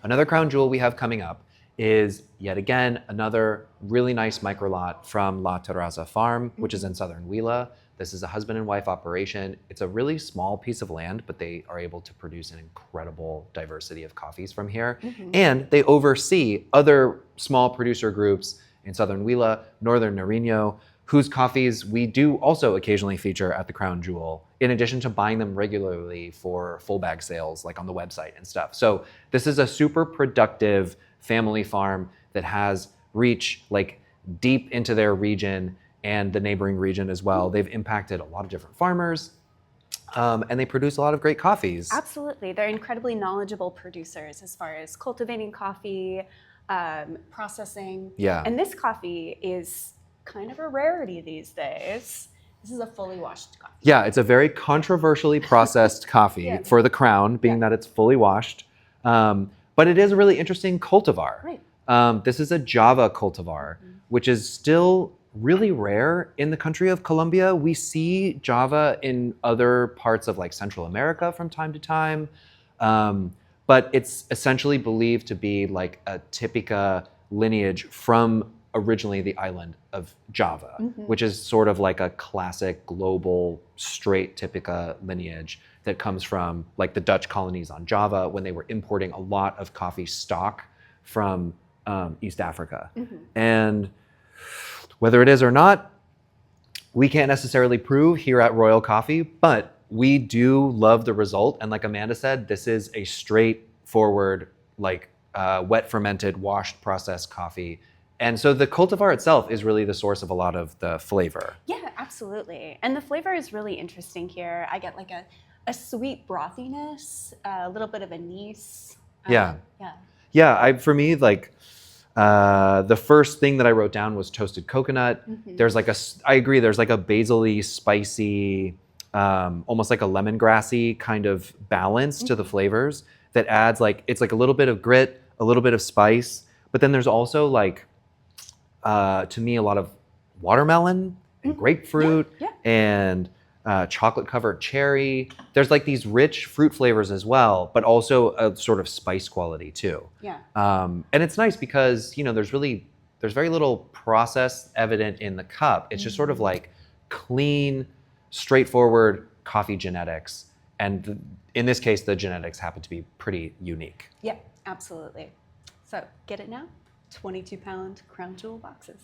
Another crown jewel we have coming up is, yet again, another really nice micro lot from La Terraza Farm, which is in southern Huila. This is a husband and wife operation. It's a really small piece of land, but they are able to produce an incredible diversity of coffees from here. And they oversee other small producer groups in southern Huila, northern Nariño, whose coffees we do also occasionally feature at the Crown Jewel, in addition to buying them regularly for full bag sales, like on the website and stuff. So this is a super productive family farm that has reach like deep into their region and the neighboring region as well. They've impacted a lot of different farmers, and they produce a lot of great coffees. Absolutely. They're incredibly knowledgeable producers as far as cultivating coffee, processing. Yeah. And this coffee is kind of a rarity these days. This is a fully washed coffee. Yeah, it's a very controversially processed coffee for the Crown, being that it's fully washed. But it is a really interesting cultivar. Right. This is a Java cultivar, which is still really rare in the country of Colombia. We see Java in other parts of like Central America from time to time. But it's essentially believed to be like a Typica lineage from originally the island of Java, which is sort of like a classic global straight Typica lineage that comes from like the Dutch colonies on Java when they were importing a lot of coffee stock from East Africa. And whether it is or not, we can't necessarily prove here at Royal Coffee, but we do love the result. And like Amanda said, this is a straightforward, like wet fermented, washed, processed coffee. And so the cultivar itself is really the source of a lot of the flavor. Yeah, absolutely. And the flavor is really interesting here. I get like a sweet brothiness, a little bit of anise. Yeah. Yeah. For me, like the first thing that I wrote down was toasted coconut. There's like I agree, there's like a basil-y, spicy, almost like a lemongrassy kind of balance to the flavors that adds like, it's like a little bit of grit, a little bit of spice, but then there's also like, to me, a lot of watermelon and grapefruit and chocolate covered cherry. There's like these rich fruit flavors as well, but also a sort of spice quality too. Yeah. And it's nice because, you know, there's very little process evident in the cup. It's just sort of like clean, straightforward coffee genetics. And in this case, the genetics happen to be pretty unique. Yeah, absolutely. So get it now. 22-pound Crown Jewel boxes.